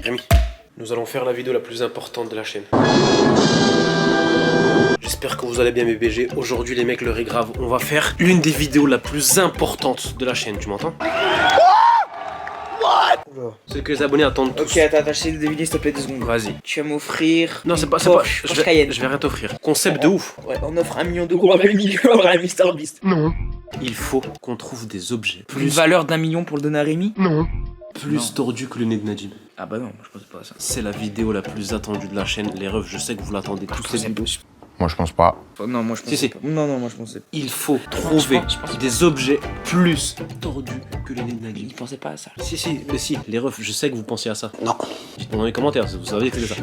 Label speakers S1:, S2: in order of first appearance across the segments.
S1: Rémi, nous allons faire la vidéo la plus importante de la chaîne. J'espère que vous allez bien mes BG. Aujourd'hui les mecs, l'heure est grave. On va faire l'une des vidéos la plus importante de la chaîne, tu m'entends? Ce que les abonnés attendent tous.
S2: Ok, attends, j'essaie de deviner s'il te plaît 2 secondes.
S1: Vas-y.
S2: Tu vas m'offrir.
S1: Non, c'est pas.
S2: Je
S1: Je vais rien t'offrir. Concept de ouf.
S2: Ouais, on offre 1 million d'euros à MrBeast.
S1: Non. Il faut qu'on trouve des objets.
S2: Une valeur d'1 million pour le donner à Rémi?
S1: Non. Plus tordu que le nez de Nadim.
S2: Ah bah non, je pensais pas à ça.
S1: C'est la vidéo la plus attendue de la chaîne. Les refs, je sais que vous l'attendez tous.
S2: C'est impossible.
S3: Moi je pense pas.
S2: Non, moi je pensais pas. Non, moi je pensais pas.
S1: Il faut trouver des objets plus tordus que le nez de Nadim.
S2: Il pensait pas à ça.
S1: Si, les refs, je sais que vous pensiez à ça. Non. Dites-moi dans les commentaires, vous savez que c'est ça.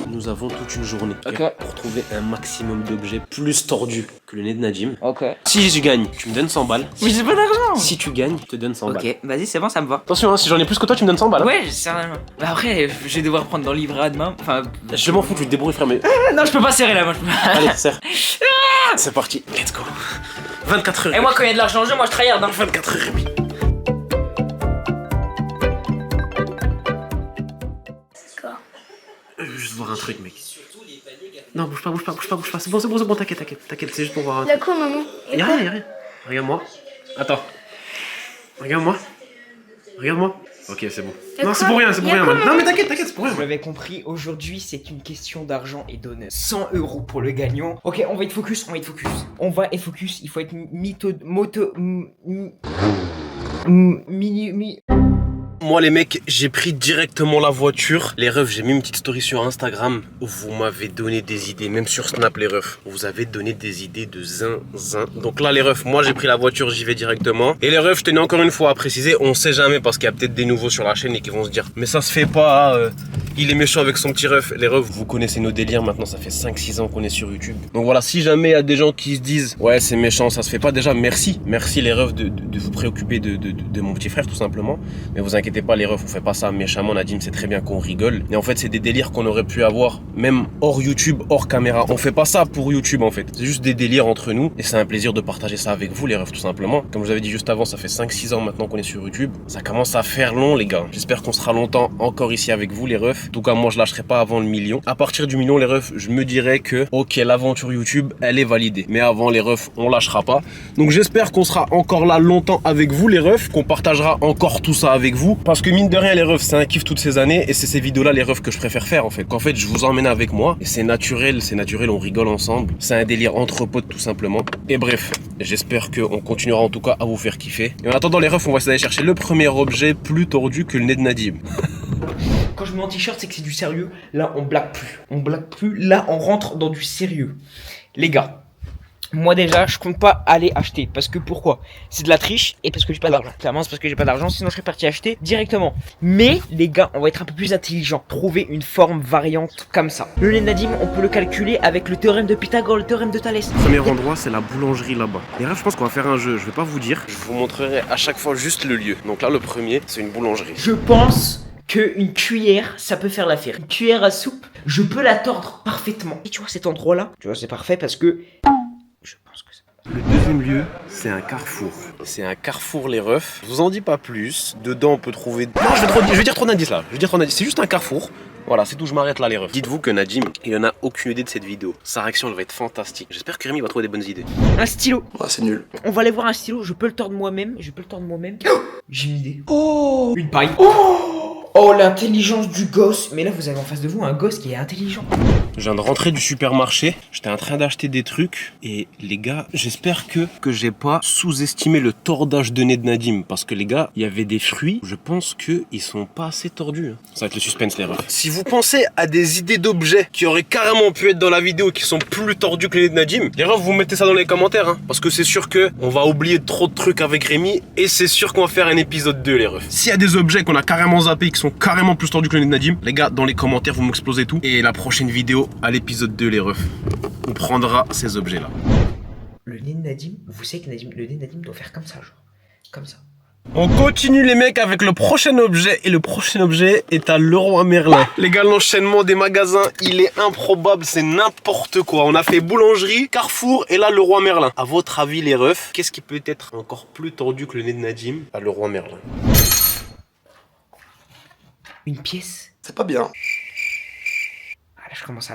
S1: Nous avons toute une journée pour trouver un maximum d'objets plus tordus que le nez de Nadim.
S2: Ok.
S1: Si je gagne, tu me donnes 100 balles.
S2: Mais j'ai pas d'argent.
S1: Si tu gagnes, je te donne 100 balles.
S2: Ok, vas-y, c'est bon, ça me va.
S1: Attention, hein, si j'en ai plus que toi, tu me donnes 100 balles.
S2: Ouais, certainement. Bah après, je vais devoir prendre dans le livret à demain. Enfin.
S1: Je m'en fous, tu te débrouilles, frère, mais.
S2: Non, je peux pas serrer là, moi je peux pas.
S1: Allez, serre. C'est parti, let's go. 24 heures.
S2: Et moi, quand il y a de l'argent en jeu, moi je tryhard.
S1: 24 heures, Rémi. Juste voir un truc, mec. Non, bouge pas. C'est bon, t'inquiète, c'est juste pour voir un truc.
S4: Y'a quoi, maman?
S1: Y'a rien. Regarde-moi. Attends. Regarde-moi. Ok, c'est bon. Non, c'est pour rien, man. Non, mais t'inquiète, c'est pour rien.
S2: Vous l'avez compris, aujourd'hui c'est une question d'argent et d'honneur. 100 € pour le gagnant. Ok, on va être focus. Il faut être
S1: Moi les mecs, j'ai pris directement la voiture. Les refs, j'ai mis une petite story sur Instagram. Vous m'avez donné des idées, même sur Snap les refs. Vous avez donné des idées de zinzin. Donc là les refs, moi j'ai pris la voiture, j'y vais directement. Et les refs, je tenais encore une fois à préciser, on sait jamais parce qu'il y a peut-être des nouveaux sur la chaîne et qui vont se dire mais ça se fait pas, il est méchant avec son petit ref. Les refs, vous connaissez nos délires maintenant, ça fait 5-6 ans qu'on est sur YouTube. Donc voilà, si jamais il y a des gens qui se disent ouais c'est méchant, ça se fait pas, déjà merci les refs de vous préoccuper de mon petit frère tout simplement. Mais vous inquiétez pas les refs, on fait pas ça méchamment. Nadim c'est très bien qu'on rigole. Et en fait c'est des délires qu'on aurait pu avoir même hors YouTube, hors caméra. On fait pas ça pour YouTube en fait. C'est juste des délires entre nous. Et c'est un plaisir de partager ça avec vous les refs tout simplement. Comme je vous avais dit juste avant, ça fait 5-6 ans maintenant qu'on est sur YouTube. Ça commence à faire long les gars. J'espère qu'on sera longtemps encore ici avec vous les refs. En tout cas moi je lâcherai pas avant le million. À partir du million les refs, je me dirais que ok l'aventure YouTube elle est validée. Mais avant les refs on lâchera pas. Donc j'espère qu'on sera encore là longtemps avec vous les refs. Qu'on partagera encore tout ça avec vous. Parce que mine de rien les refs c'est un kiff toutes ces années. Et c'est ces vidéos là les refs que je préfère faire en fait. Qu'en fait je vous emmène avec moi. Et c'est naturel, on rigole ensemble. C'est un délire entre potes tout simplement. Et bref, j'espère qu'on continuera en tout cas à vous faire kiffer. Et en attendant les refs on va essayer d'aller chercher le premier objet plus tordu que le nez de Nadim.
S2: Quand je mets en t-shirt, c'est que c'est du sérieux. Là, on blague plus. Là, on rentre dans du sérieux. Les gars, moi déjà, je compte pas aller acheter. Parce que pourquoi? C'est de la triche et parce que j'ai pas d'argent. Clairement, c'est parce que j'ai pas d'argent. Sinon, je serais parti acheter directement. Mais, les gars, on va être un peu plus intelligent. Trouver une forme variante comme ça. Le nez de Nadim, on peut le calculer avec le théorème de Pythagore, le théorème de Thalès.
S1: Le premier endroit, c'est la boulangerie là-bas. Et là, je pense qu'on va faire un jeu. Je vais pas vous dire. Je vous montrerai à chaque fois juste le lieu. Donc là, le premier, c'est une boulangerie.
S2: Je pense qu'une cuillère, ça peut faire l'affaire. Une cuillère à soupe, je peux la tordre parfaitement. Et tu vois cet endroit-là, tu vois, c'est parfait parce que je pense que ça.
S1: Le deuxième lieu, c'est un carrefour. C'est un carrefour les refs. Je vous en dis pas plus. Dedans, on peut trouver. Non, je vais dire trop d'indices là. C'est juste un carrefour. Voilà, c'est tout, je m'arrête là les refs. Dites-vous que Nadim, il en a aucune idée de cette vidéo. Sa réaction, elle va être fantastique. J'espère que Rémi va trouver des bonnes idées.
S2: Un stylo.
S3: Ouais, c'est nul.
S2: On va aller voir un stylo, je peux le tordre moi-même. J'ai une idée. Oh, une paille. Oh, l'intelligence du gosse. Mais là, vous avez en face de vous un gosse qui est intelligent.
S1: Je viens de rentrer du supermarché, j'étais en train d'acheter des trucs et les gars, j'espère que j'ai pas sous-estimé le tordage de nez de Nadim parce que les gars, il y avait des fruits, je pense qu'ils sont pas assez tordus. Ça va être le suspense les refs. Si vous pensez à des idées d'objets qui auraient carrément pu être dans la vidéo qui sont plus tordus que le nez de Nadim, les refs vous mettez ça dans les commentaires parce que c'est sûr que on va oublier trop de trucs avec Rémi et c'est sûr qu'on va faire un épisode 2 les refs. S'il y a des objets qu'on a carrément zappés qui sont carrément plus tordus que le nez de Nadim, les gars, dans les commentaires vous m'explosez tout et la prochaine vidéo à l'épisode 2 les refs, on prendra ces objets là.
S2: Le nez de Nadim, vous savez que le nez de Nadim doit faire comme ça, genre. Comme ça.
S1: On continue les mecs avec le prochain objet et le prochain objet est à Leroy Merlin. Les gars, l'enchaînement des magasins, il est improbable, c'est n'importe quoi. On a fait boulangerie, Carrefour et là Leroy Merlin. À votre avis les refs, qu'est-ce qui peut être encore plus tordu que le nez de Nadim à Leroy Merlin?
S2: Une pièce.
S3: C'est pas bien.
S2: Ah là, je commence à...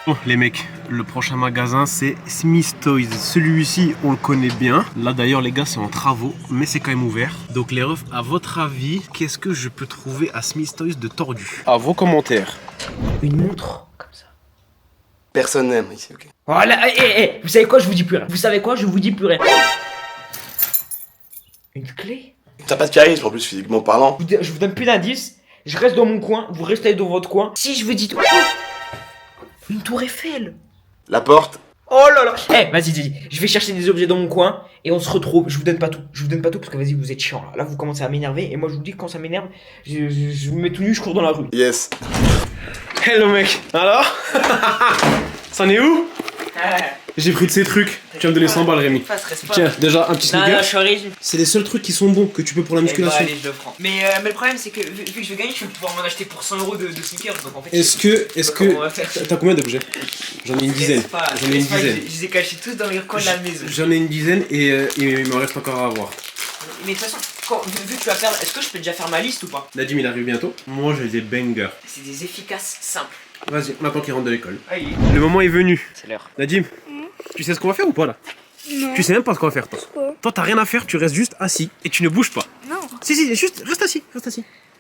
S1: Bon, les mecs, le prochain magasin c'est Smith Toys. Celui-ci, on le connaît bien. Là d'ailleurs, les gars, c'est en travaux, mais c'est quand même ouvert. Donc les refs, à votre avis, qu'est-ce que je peux trouver à Smith Toys de tordu? À vos commentaires.
S2: Une montre, comme ça.
S3: Personne n'aime ici, ok.
S2: Voilà, vous savez quoi, je vous dis plus rien. Vous savez quoi, je vous dis plus rien. Une clé?
S3: T'as pas de charisme en plus, physiquement parlant.
S2: Je vous donne plus d'indices. Je reste dans mon coin, vous restez dans votre coin. Si je vous dis tout... Une tour Eiffel.
S3: La porte.
S2: Oh là là. Vas-y. Je vais chercher des objets dans mon coin et on se retrouve. Je vous donne pas tout. Parce que vas-y, vous êtes chiant là. Là, vous commencez à m'énerver et moi, je vous dis que quand ça m'énerve, je me mets tout nu, je cours dans la rue.
S3: Yes.
S1: Hello mec. Alors c'en est où? J'ai pris de ces trucs. Tu vas me donner 100 balles, Rémi. Tiens, déjà un petit
S2: Non,
S1: sneaker.
S2: je suis origine.
S1: C'est les seuls trucs qui sont bons que tu peux pour la musculation.
S2: Allez, je le prends. Mais le problème, c'est que vu que je vais gagner, je vais pouvoir m'en acheter pour 100 € de sneakers. Donc en fait,
S1: Est-ce
S2: comment on va
S1: que
S2: faire?
S1: t'as combien d'objets? J'en ai une dizaine.
S2: Je les ai cachés tous dans les coins de la maison.
S1: J'en ai une dizaine et il me reste encore à avoir.
S2: Mais de toute façon, vu que tu vas faire, est-ce que je peux déjà faire ma liste ou pas?
S1: Nadim il arrive bientôt. Moi j'ai des bangers.
S2: C'est des efficaces simples.
S1: Vas-y, on attend qu'il rentre de l'école.
S2: Allez.
S1: Le moment est venu.
S2: C'est l'heure.
S1: Nadim, tu sais ce qu'on va faire ou pas là?
S4: Non.
S1: Tu sais même pas ce qu'on va faire toi.
S4: Quoi?
S1: Toi t'as rien à faire, tu restes juste assis et tu ne bouges pas.
S4: Non.
S1: Si, juste reste assis.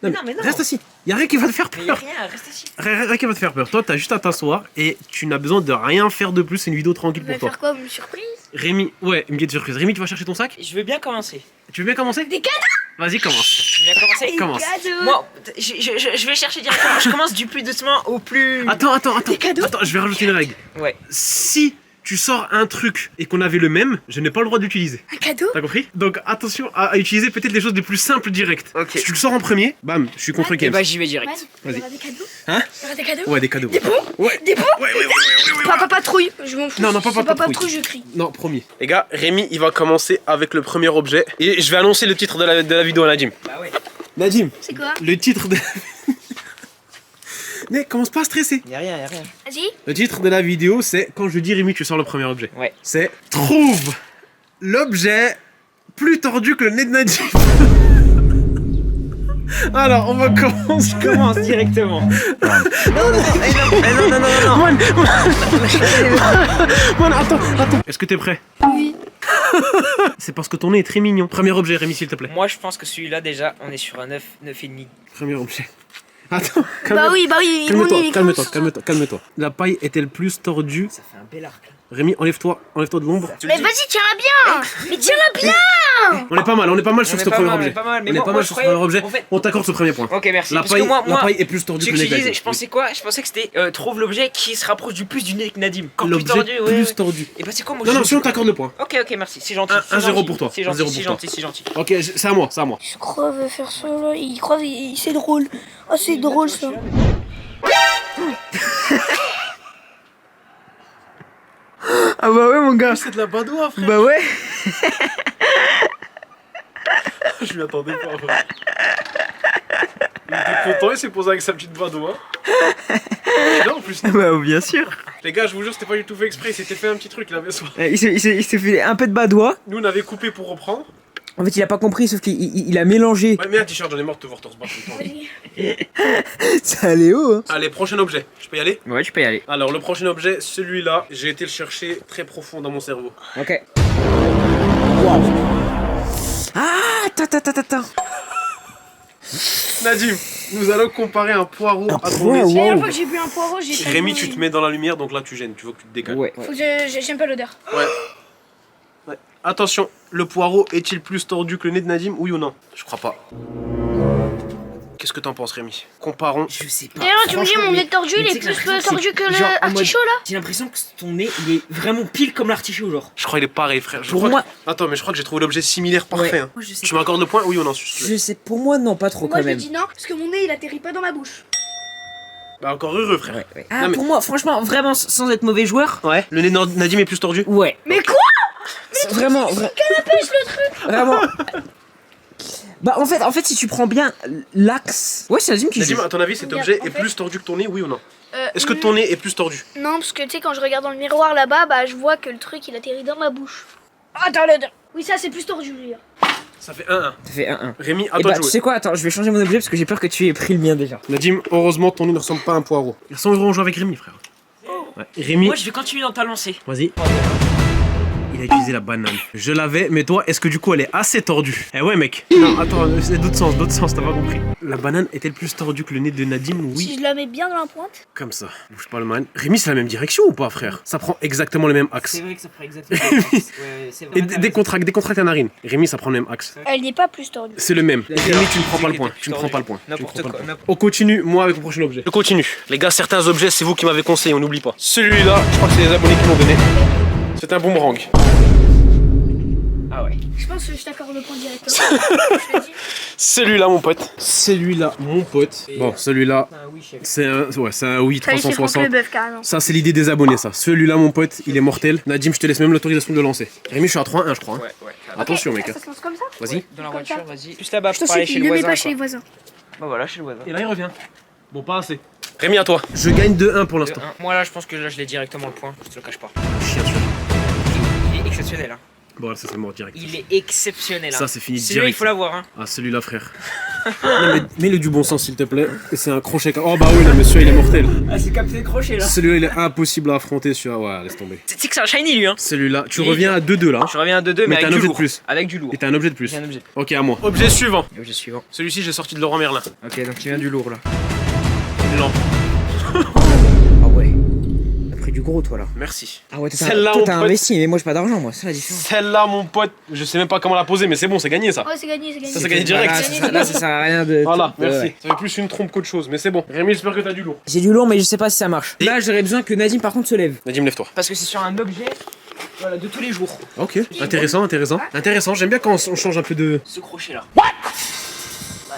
S2: Non, mais non.
S1: Reste assis. Y a rien qui va te faire
S2: Mais y'a
S1: peur.
S2: rien, reste assis.
S1: Rien qui va te faire peur. Toi t'as juste à t'asseoir et tu n'as besoin de rien faire de plus. C'est une vidéo tranquille
S4: Vous
S1: pour
S4: allez
S1: toi.
S4: faire quoi, une surprise?
S1: Rémi, ouais, une petite surprise. Rémi, tu vas chercher ton sac?
S2: Je veux bien commencer.
S1: Tu veux bien commencer?
S4: Des cadeaux.
S1: Vas-y, commence.
S2: Je veux bien commencer.
S1: Commence.
S4: Cadeaux.
S2: Moi, je vais chercher directement. Je commence du plus doucement au plus.
S1: Attends.
S4: Des cadeaux.
S1: Attends, je vais rajouter une règle.
S2: Ouais.
S1: Si tu sors un truc et qu'on avait le même, je n'ai pas le droit d'utiliser.
S4: Un cadeau?
S1: T'as compris? Donc attention à utiliser peut-être les choses les plus simples directes.
S2: Ok.
S1: Si tu le sors en premier, bam, je suis contre
S2: Et
S1: Games.
S2: bah j'y vais direct.
S4: Il y
S1: Vas-y.
S4: aura des cadeaux?
S1: Hein?
S4: Il y aura des cadeaux?
S1: Ouais, des cadeaux.
S4: Des pots?
S1: Ouais.
S4: Des pots?
S1: Ouais.
S4: Pas patrouille, je m'en fous.
S1: Non, pas
S4: Si c'est
S1: patrouille.
S4: patrouille, je crie.
S1: Non, promis. Les gars, Rémi, il va commencer avec le premier objet. Et je vais annoncer le titre de la vidéo à Nadim.
S2: Bah ouais.
S1: Nadim,
S4: C'est quoi?
S1: le titre de... Mais commence pas à stresser.
S2: Y'a rien.
S4: Vas-y.
S1: Le titre de la vidéo, c'est quand je dis Rémi, tu sors le premier objet.
S2: Ouais.
S1: C'est trouve l'objet plus tordu que le nez de Nadim. Alors, on va commencer.
S2: Je commence directement.
S1: Non. Man, attends. Est-ce que t'es prêt?
S4: Oui.
S1: C'est parce que ton nez est très mignon. Premier objet, Rémi, s'il te plaît.
S2: Moi je pense que celui-là déjà, on est sur un 9, 9,5.
S1: Premier objet. Attends,
S4: Bah oui, mon nez, il commence.
S1: calme-toi. La paille est-elle plus tordue?
S2: Ça fait un bel arc là.
S1: Rémi, enlève-toi de l'ombre.
S4: Mais vas-y, tiens-la bien. Mais tiens-la bien.
S1: On est pas mal sur ce premier objet.
S2: Mais
S1: On est pas mal sur ce premier objet.
S2: En fait...
S1: On t'accorde ce premier point.
S2: Ok, merci.
S1: La
S2: Parce que moi,
S1: paille est plus tordue
S2: tu
S1: que le nez de
S2: disais,
S1: Nadim.
S2: je pensais quoi? Je pensais que c'était trouve l'objet qui se rapproche du plus du nez que Nadim. Encore plus
S1: L'objet
S2: tordu,
S1: plus tordu.
S2: Et bah c'est quoi moi?
S1: Non, si on t'accorde le point.
S2: Ok, merci, c'est gentil.
S1: 1-0 pour toi.
S2: C'est
S1: 1-0
S2: gentil,
S1: pour
S2: c'est gentil.
S1: Ok, c'est à moi.
S4: Je crois qu'il va faire ça là. Il croit que c'est drôle. Oh, c'est drôle ça.
S2: Ah bah ouais mon gars.
S1: C'est de la badoie, frère.
S2: Bah ouais.
S1: Je m'y attendais pas. Il était content, il s'est posé avec sa petite badoie. Là en plus.
S2: Bah bien sûr.
S1: Les gars, je vous jure, c'était pas du tout fait exprès. Il s'était fait un petit truc là, mais soir.
S2: Il s'est fait un peu de badois.
S1: Nous, on avait coupé pour reprendre.
S2: En fait il a pas compris sauf qu'il a mélangé.
S1: Ouais, mais un t-shirt, j'en ai marre de te voir torse bas tout le temps.
S2: Ça allait haut hein.
S1: Allez, prochain objet. Je peux y aller?
S2: Ouais tu peux y aller.
S1: Alors, le prochain objet, celui-là, j'ai été le chercher très profond dans mon cerveau.
S2: Ok. Wow. Ah attends.
S1: Nadim, nous allons comparer un poireau à ton nez.
S4: La
S2: Wow.
S4: dernière fois que j'ai bu un poireau, j'ai fait.
S1: Rémi, tu te mets dans la lumière, donc là tu gênes, tu veux que tu te décales.
S2: Ouais.
S4: Faut que j'aime pas l'odeur.
S1: Ouais. Attention, le poireau est-il plus tordu que le nez de Nadim, oui ou non? Je crois pas. Qu'est-ce que t'en penses, Rémi? Comparons.
S2: Je sais pas.
S4: D'ailleurs, tu me dis,
S2: Franchement,
S4: mon
S2: mais-
S4: nez tordu,
S2: mais
S4: il
S2: tu
S4: est
S2: sais que
S4: plus
S2: l'impression,
S4: tordu que
S2: c'est genre en mode-
S4: l'artichaut là?
S2: J'ai l'impression que ton nez il est vraiment pile comme l'artichaut genre.
S1: Je crois qu'il est pareil, frère. Je
S2: Pour
S1: crois
S2: moi-
S1: que- Attends, mais je crois que j'ai trouvé l'objet similaire parfait.
S2: Ouais.
S1: Hein.
S2: Moi, je sais
S1: Tu m'accordes le point, oui ou non?
S2: Je sais, pour moi non, pas trop
S4: Moi,
S2: quand
S4: je
S2: même.
S4: dis non, parce que mon nez il atterrit pas dans ma bouche.
S1: Bah, encore heureux, frère.
S2: Ouais. Ah
S1: Non, mais-
S2: pour moi, franchement, vraiment sans être mauvais joueur.
S1: Ouais. Le nez de Nadim est plus tordu?
S2: Ouais.
S4: Mais quoi?
S2: Vraiment. Vraiment. Bah en fait si tu prends bien l'axe. Ouais c'est Nazim qui
S1: Nadim,
S2: joue.
S1: à ton avis, cet
S4: Regarde,
S1: objet
S4: en
S1: est
S4: fait-
S1: plus tordu que ton nez, oui ou non? Est-ce que ton nez est plus tordu?
S4: Non, parce que tu sais, quand je regarde dans le miroir là-bas, bah je vois que le truc il atterrit dans ma bouche. Attends, l'odeur. Oui, ça c'est plus tordu, je veux dire.
S1: Ça fait 1-1.
S2: Ça fait 1-1.
S1: Rémi, à
S2: Et
S1: toi
S2: bah,
S1: de
S2: tu
S1: jouer.
S2: sais quoi, attends, je vais changer mon objet parce que j'ai peur que tu aies pris le mien déjà.
S1: Nadim, heureusement, ton nez ne ressemble pas à un poireau. Il ressemble vraiment à jouer avec Rémi, frère. Ouais. Rémi,
S2: Moi, je vais continuer dans ta lancée.
S1: vas-y. Il a utilisé la banane. Je l'avais, mais toi, est-ce que du coup elle est assez tordue? Eh ouais, mec. Non, attends, c'est d'autres sens, t'as pas compris. La banane est-elle plus tordue que le nez de Nadim?
S4: Si
S1: Oui.
S4: je la mets bien dans la pointe.
S1: Comme ça. Bouge pas le man. Rémi, c'est la même direction ou pas, frère? Ça prend exactement le même axe.
S2: vrai que ça prend exactement. Ouais, c'est
S1: Et décontracte ta narine. Rémi, ça prend le même axe.
S4: Elle n'est pas plus tordue.
S1: C'est le même. Rémi, tu ne prends pas le point. Tu ne prends pas le point. On continue, moi, avec le prochain objet. Je continue. Les gars, certains objets, c'est vous qui m'avez conseillé, on n'oublie pas. Celui-là, je crois que c'est les abonnés qui m'ont donné. C'est un boomerang.
S2: Ah ouais.
S4: Je pense que je t'accorde le point directement. Je te dis.
S1: Celui-là, mon pote. Celui-là, mon pote. Bon, celui-là, c'est un oui
S4: Ça y est, c'est Franck
S1: 360.
S4: Leboeuf carrément.
S1: Ça, c'est l'idée des abonnés, ça. Celui-là, mon pote, il est mortel. Nadim, je te laisse même l'autorisation de le lancer. Rémi, je suis à 3-1, je crois. Hein.
S2: Ouais.
S1: Attention,
S4: Ok,
S1: mec.
S4: Ça se lance comme ça.
S1: Vas-y.
S2: Dans la voiture, vas-y. Juste là-bas,
S4: Je
S2: pour
S4: te
S2: aller
S4: sais
S2: chez
S4: qu'il
S2: le
S4: ne met
S2: voisin.
S4: pas chez les voisins.
S2: Bah voilà, chez le voisin.
S1: Et là, il revient. Bon, pas assez. Rémi, à toi. Je gagne 2-1 pour l'instant.
S2: Moi là, je pense que là, je l'ai directement le point. Je te le cache pas.
S1: Chien sûr.
S2: Il est exceptionnel, hein.
S1: Bon, ça, c'est mort direct.
S2: Il est exceptionnel, hein.
S1: Ça, c'est fini
S2: Celui-là, il
S1: direct.
S2: faut l'avoir, hein.
S1: Ah, celui-là, frère. Non, mais mets-le du bon sens, s'il te plaît. Et c'est un crochet. Oh, bah oui, là, monsieur, il est mortel.
S2: Ah, c'est capté le crochet là.
S1: Celui-là, il est impossible à affronter. Celui-là, ouais, laisse tomber.
S2: Tu sais que c'est un shiny lui, hein.
S1: Celui-là, tu
S2: Il est
S1: reviens à 2-2 là.
S2: Je reviens à 2-2, mais
S1: t'as
S2: avec
S1: un
S2: du
S1: objet de
S2: lourd.
S1: plus.
S2: Avec du lourd.
S1: Et t'as un objet de plus.
S2: J'ai un objet.
S1: Ok, à moi. Objet suivant.
S2: Objet suivant.
S1: Celui-ci, j'ai sorti de Laurent Merlin.
S2: Ok, donc tu viens du lourd là.
S1: Une lampe.
S2: Ah ouais. T'as pris du gros toi là.
S1: Merci.
S2: Ah ouais,
S1: Celle-là,
S2: toi
S1: mon
S2: t'as
S1: pote.
S2: investi, mais moi j'ai pas d'argent moi, c'est la différence.
S1: Celle-là, mon pote, je sais même pas comment la poser, mais c'est bon, c'est gagné ça.
S4: Ouais, c'est gagné, c'est gagné.
S1: Ça, c'est gagné direct.
S2: Là, ça sert à rien de.
S1: Voilà, merci.
S2: Ouais.
S1: Ça fait plus une trompe qu'autre chose, mais c'est bon. Rémi, j'espère que t'as du lourd.
S2: J'ai du lourd, mais je sais pas si ça marche. Là, j'aurais besoin que Nadim par contre se lève.
S1: Nadim, lève-toi.
S2: Parce que c'est sur un objet voilà, de tous les jours.
S1: Ok, intéressant. Intéressant, j'aime bien quand on change un peu de.
S2: Ce crochet là.
S4: Bah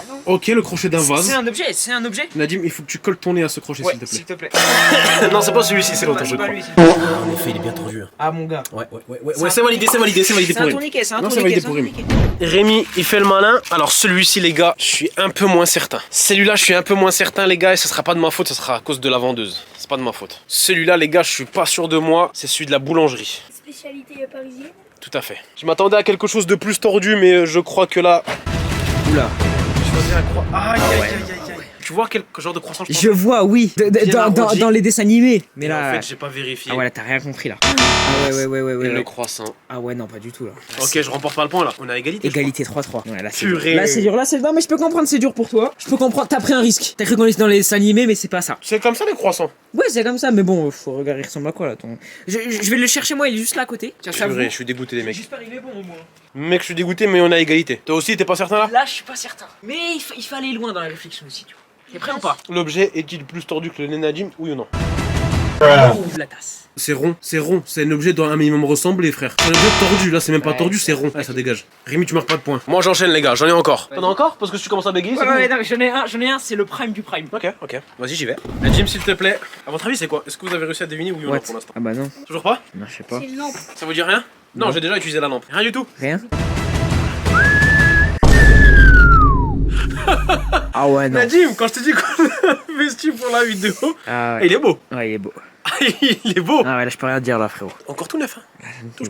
S4: non.
S1: Ok, le crochet d'un vase.
S2: C'est un objet.
S1: Nadim, il faut que tu colles ton nez à ce crochet,
S2: Ouais,
S1: s'il te
S2: s'il
S1: plaît.
S2: te plaît.
S1: Non, c'est pas celui-ci, c'est l'autre, je
S2: pas
S1: crois.
S2: lui.
S1: En effet, il est bien tordu.
S2: Ah mon gars.
S1: Ouais, c'est validé
S2: C'est
S1: pour
S2: un
S1: Rémi.
S2: tourniquet, c'est un
S1: Non, c'est
S2: tourniquet.
S1: validé pour Rémi. Rémi, il fait le malin. Alors celui-ci, les gars, je suis un peu moins certain. Celui-là, je suis un peu moins certain, les gars, et ce sera pas de ma faute, ce sera à cause de la vendeuse. C'est pas de ma faute. Celui-là, les gars, je suis pas sûr de moi. C'est celui de la boulangerie.
S4: Spécialité parisienne.
S1: Tout à fait. Je m'attendais à quelque chose de plus tordu, mais je crois que là.
S2: Oula.
S1: Je choisis un croix. Aïe. Tu vois quel genre de croissant je pense?
S2: Je vois, oui.
S1: Bien arrondi.
S2: Dans les dessins animés. Mais
S1: Et
S2: là.
S1: en fait, j'ai pas vérifié.
S2: Ah ouais, là t'as rien compris là. Ah ouais.
S1: Et le croissant.
S2: Ah ouais, non, pas du tout là.
S1: Ok, je remporte pas le point là. On a égalité.
S2: Égalité 3-3. Ouais, là c'est
S1: Purée.
S2: dur. Là c'est dur, non mais je peux comprendre, c'est dur pour toi. Je peux comprendre, t'as pris un risque. T'as cru qu'on était dans les dessins animés, mais c'est pas ça.
S1: C'est comme ça les croissants.
S2: Ouais, c'est comme ça, mais bon, faut regarder, il ressemble à quoi là ton. Je vais le chercher moi, il est juste là à côté. Tiens, ça
S1: Purée, je suis dégoûté les mecs.
S2: J'espère il est bon au moins.
S1: Mec, je suis dégoûté, mais on a égalité. Toi aussi, t'es pas certain là?
S2: Là, je suis pas certain. Mais il faut aller loin dans la réflexion aussi, tu vois. T'es prêt ou pas?
S1: L'objet est-il plus tordu que le nez Nadim, oui ou non?
S2: Ouh, la tasse.
S1: C'est rond. C'est un objet doit un minimum ressembler, frère. C'est un objet tordu, là, c'est même pas
S2: Ouais,
S1: tordu, c'est rond. Ah, ça dégage. Rémi, tu marques pas de points. Moi, j'enchaîne, les gars, j'en ai encore. T'en as encore? Parce que si tu commences à bégayer, c'est
S2: Ouais, non, mais j'en ai un, c'est le prime du prime.
S1: Ok. Vas-y, j'y vais. Nadim, s'il te plaît. À votre avis, c'est quoi? Est-ce que vous avez réussi à deviner oui ou non
S2: What?
S1: pour l'instant?
S2: Ah bah non.
S1: Toujours pas?
S2: Non, je sais pas.
S4: C'est une lampe.
S1: Ça vous dit rien? Non,
S2: Non.
S1: j'ai déjà utilisé la lampe. Rien du tout.
S2: Rien. Ah ouais, non.
S1: Nadim, quand je t'ai dit qu'on a investi pour la vidéo,
S2: Ah ouais.
S1: il est beau.
S2: Ouais, il est beau.
S1: Il est beau.
S2: Ah ouais, là je peux rien dire là, frérot.
S1: Encore tout neuf, hein. Touche.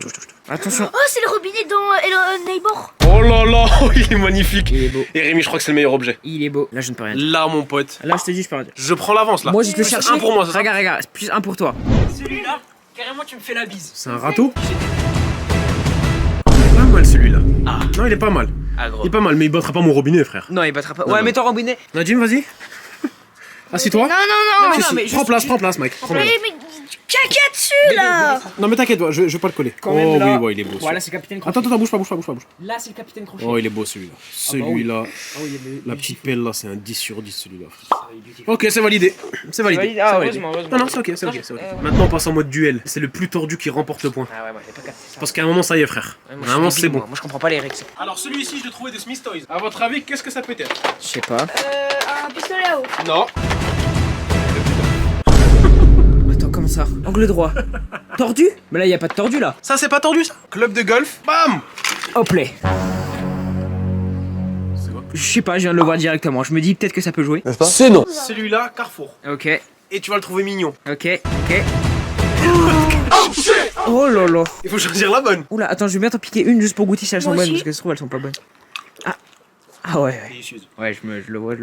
S2: Attention.
S4: Oh, c'est le robinet dans Hello Neighbor.
S1: Oh là là, il est magnifique.
S2: Il est beau.
S1: Et Rémi, je crois que c'est le meilleur objet.
S2: Il est beau. Là, je ne peux rien dire.
S1: Là, mon pote,
S2: Là, je te dis, je peux rien dire.
S1: je prends l'avance là.
S2: Moi, je te le
S1: Plus
S2: cherche.
S1: un pour moi, c'est ça?
S2: Regarde, plus un pour toi. Celui-là, carrément, tu me fais la bise.
S1: C'est un râteau? Il est pas mal celui-là.
S2: Ah.
S1: Non, il est pas mal.
S2: Ah, gros.
S1: Il est pas mal, mais il battra pas mon robinet, frère.
S2: Non, il battra pas.
S1: Non,
S2: Ouais,
S1: non.
S2: mets ton robinet.
S1: Nadim, vas-y. Assis-toi.
S4: Non,
S2: Non,
S1: Si, si.
S2: mais
S1: Prends place, Mike. Prends place.
S4: mais caca dessus là.
S1: Non, mais t'inquiète, je vais pas le coller.
S2: Quand même,
S1: Oh
S2: là.
S1: oui, ouais, il est beau.
S2: Voilà,
S1: celui-là.
S2: c'est le capitaine Crochet.
S1: Attends, bouge pas.
S2: Là, c'est le capitaine Crochet.
S1: Oh, il est beau celui-là.
S2: bah
S1: Celui-là,
S2: Ah oui, il est
S1: la petite pelle là, c'est un 10 sur 10 celui-là.
S2: beautiful.
S1: Ok, c'est validé. C'est validé.
S2: validé. Ah,
S1: C'est validé.
S2: heureusement.
S1: Non, c'est ok, c'est ok. Maintenant, on passe en mode duel. C'est le plus tordu qui remporte le point.
S2: Ah ouais, moi, j'ai pas capté ça.
S1: Parce qu'à un moment, ça y est, frère.
S2: Ouais, moi, je
S1: Vraiment,
S2: suis
S1: c'est
S2: débile,
S1: bon.
S2: Moi, je comprends pas les règles.
S1: Alors, celui-ci, je l'ai trouvé de Smith Toys. À votre avis, qu'est-ce que ça peut être?
S2: Je sais pas.
S4: Un pistolet à eau.
S1: Non.
S2: Attends, comment ça? Angle droit. Tordu? Mais là, y a pas de tordu là.
S1: Ça, c'est pas tordu, ça? Club de golf. Bam.
S2: Hop là.
S1: C'est quoi?
S2: Je sais pas, je viens de le voir directement. Je me dis peut-être que ça peut jouer.
S3: C'est non.
S1: Celui-là, Carrefour.
S2: Ok,
S1: Et tu vas le trouver mignon.
S2: ok. Oh là là.
S1: Il faut choisir la bonne.
S2: Oula, attends, je vais bien t'en piquer une juste pour goûter si elles sont
S4: Moi
S2: bonnes
S4: aussi.
S2: parce que ça se trouve elles sont pas bonnes. Ah ouais.
S1: Délicieuse.
S2: Ouais, je le vois.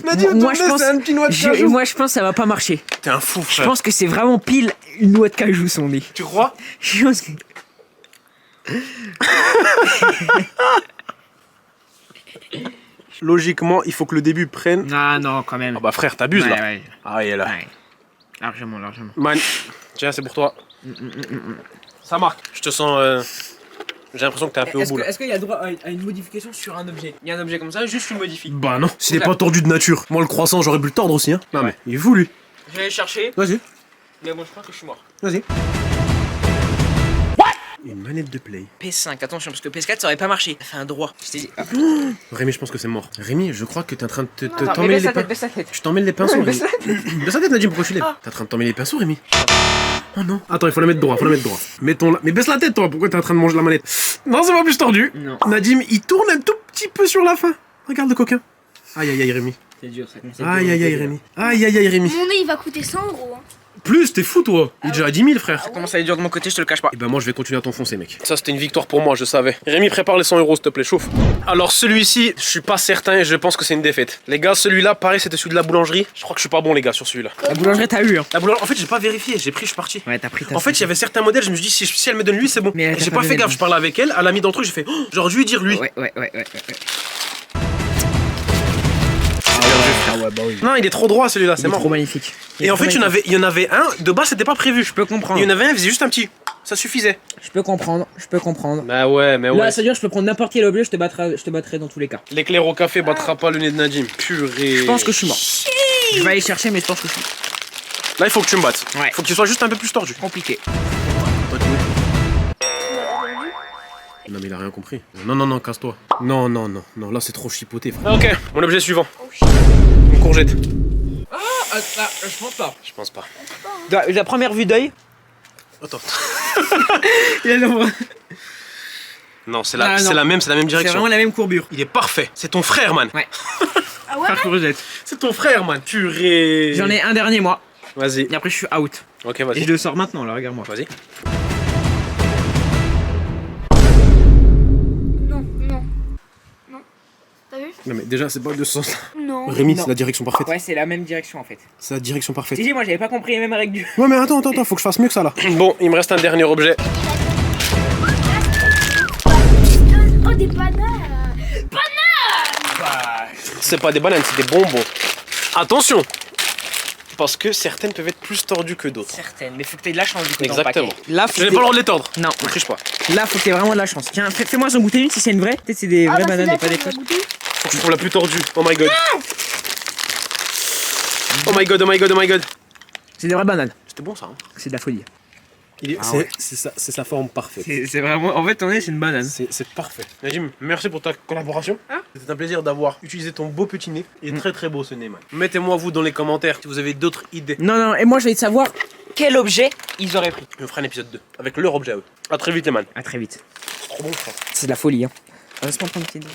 S1: Nadim,
S2: Moi, je pense-
S1: c'est un petit noix de cajou.
S2: Moi je pense que ça va pas marcher.
S1: T'es un fou,
S2: Je
S1: frère.
S2: pense que c'est vraiment pile une noix de cajou son nez.
S1: Tu crois?
S2: Je pense que...
S1: Logiquement, il faut que le début prenne.
S2: Ah non, quand même.
S1: Ah bah frère, t'abuses là.
S2: Ouais.
S1: Ah, il est là.
S2: Ouais. Largement.
S1: Man, tiens, c'est pour toi. Ça marque. Je te sens. J'ai l'impression que t'es un peu au bout là.
S2: Est-ce qu'il y a droit à une modification sur un objet? Il y a un objet comme ça, juste tu le modifies.
S1: Bah non, s'il est pas tordu de nature. Moi, le croissant, j'aurais pu le tordre aussi, hein. Non, mais il est fou lui.
S2: Je vais aller chercher,
S1: Vas-y,
S2: mais bon, je crois que je suis mort.
S1: vas-y. Une manette de play.
S2: PS5, attention, parce que PS4 ça aurait pas marché. Ça fait un droit. Je t'ai dit. Ah.
S1: Rémi, je pense que c'est mort. Rémi, je crois que t'es en train de
S2: Attends, mais
S1: t'emmêler
S2: baisse
S1: les
S2: la tête,
S1: pinceaux.
S2: baisse la tête.
S1: Tu t'emmêles les pinceaux,
S2: Baisse
S1: Rémi. Baisse la tête, Nadim, pourquoi tu lèves? T'es en train de t'emmêler les pinceaux, Rémi. Oh non. Attends, il faut la mettre droit, Mettons-la. Mais baisse la tête, toi, pourquoi t'es en train de manger la manette? Non, c'est pas plus tordu.
S2: Non.
S1: Nadim, il tourne un tout petit peu sur la fin. Regarde le coquin. Aïe aïe aïe, Rémi.
S2: C'est dur, ça.
S1: Aïe aïe aïe, Rémi. Aïe aïe aïe, Rémi.
S4: Mon nez il va coûter 100 euros. Hein.
S1: Plus, t'es fou, toi. Il est déjà à 10 000, frère.
S2: Ça commence à être dur de mon côté, je te le cache pas.
S1: Et ben moi je vais continuer à t'enfoncer mec. Ça c'était une victoire pour moi, je savais. Rémi, prépare les 100 euros s'il te plaît, chauffe. Alors celui-ci, je suis pas certain et je pense que c'est une défaite. Les gars, celui-là, pareil, c'était celui de la boulangerie. Je crois que je suis pas bon les gars sur celui-là.
S2: La boulangerie t'as eu, hein.
S1: La boulangerie, en fait j'ai pas vérifié, j'ai pris, je suis parti.
S2: Ouais, t'as pris ta.
S1: En fait, il y avait certains modèles, je me suis dit si elle me donne lui, c'est bon.
S2: Mais elle t'a
S1: J'ai
S2: pas
S1: pas fait
S2: donné
S1: gaffe,
S2: le
S1: je parlais avec elle, elle a mis dans le truc, j'ai fait j'aurais dû lui dire lui.
S2: Ouais. Ah ouais, bah oui.
S1: Non, il est trop droit celui-là, c'est
S2: C'est
S1: mort.
S2: trop magnifique.
S1: Et en fait, il y en avait un, de base c'était pas prévu.
S2: Je peux comprendre.
S1: Il y en avait un, il faisait juste un petit. Ça suffisait.
S2: Je peux comprendre.
S1: Bah ouais, mais
S2: Là, c'est-à-dire, je peux prendre n'importe quel objet, je te battrai dans tous les cas.
S1: L'éclair au café battra pas le nez de Nadim. Purée.
S2: Je pense que je suis mort. Je vais aller chercher, mais je pense que je suis
S1: Là, il faut que tu me battes.
S2: Ouais.
S1: Faut qu'il soit juste un peu plus tordu.
S2: compliqué.
S1: Non mais il a rien compris. Non, casse-toi. Non, là c'est trop chipoté frère. Ok, mon objet suivant. Une courgette.
S2: Je pense pas.
S1: Je pense pas.
S2: La première vue d'œil.
S1: Attends.
S2: Il y a
S1: Non, c'est
S2: Ah, non.
S1: la même
S2: C'est
S1: direction.
S2: vraiment la même courbure.
S1: Il est parfait. C'est ton frère, man.
S2: Ouais.
S4: Ah ouais?
S2: Par courgette.
S1: C'est ton frère, man. Purée.
S2: J'en ai un dernier, moi.
S1: Vas-y.
S2: Et après, je suis out.
S1: Ok,
S2: Et
S1: vas-y.
S2: je le sors maintenant, là, regarde-moi.
S1: Vas-y.
S4: Non. T'as vu?
S1: Non mais déjà, c'est pas de ce sens.
S4: Non.
S1: Rémi,
S2: Non.
S1: c'est la direction parfaite.
S2: Ouais, c'est la même direction en fait.
S1: C'est la direction parfaite.
S2: Si, moi, j'avais pas compris les mêmes règles du.
S1: Ouais, mais attends, faut que je fasse mieux que ça là. Bon, il me reste un dernier objet.
S4: Oh des bananes.
S1: C'est pas des bananes, c'est des bonbons. Attention. Parce que certaines peuvent être plus tordues que d'autres.
S2: Certaines, mais faut que t'aies de la chance du coup.
S1: Exactement.
S2: Dans le paquet. Là, faut
S1: Je n'ai
S2: que
S1: pas le droit de les tordre.
S2: Non.
S1: Ne triche pas.
S2: Là, faut que t'aies vraiment de la chance. Tiens, fais-moi en goûter une si c'est une vraie. Peut-être c'est des vraies bananes et pas des fausses.
S1: Faut que je trouve la plus tordue. Oh my god. Oh my god.
S2: C'est des vraies bananes.
S1: C'était bon ça. Hein.
S2: C'est de la folie.
S1: C'est
S2: ouais.
S1: sa forme parfaite.
S2: C'est vraiment. En fait, ton nez, c'est une banane.
S1: C'est parfait. Najim, merci pour ta collaboration.
S2: Hein
S1: C'était un plaisir d'avoir utilisé ton beau petit nez. Il est très beau ce nez, man. Mettez-moi vous dans les commentaires si vous avez d'autres idées.
S2: Non, et moi, je vais te savoir quel objet ils auraient pris.
S1: On fera un épisode 2 avec leur objet à eux. A très vite les man.
S2: À très vite.
S1: C'est trop bon frère.
S2: C'est de la folie, hein. Laisse-moi prendre une petite.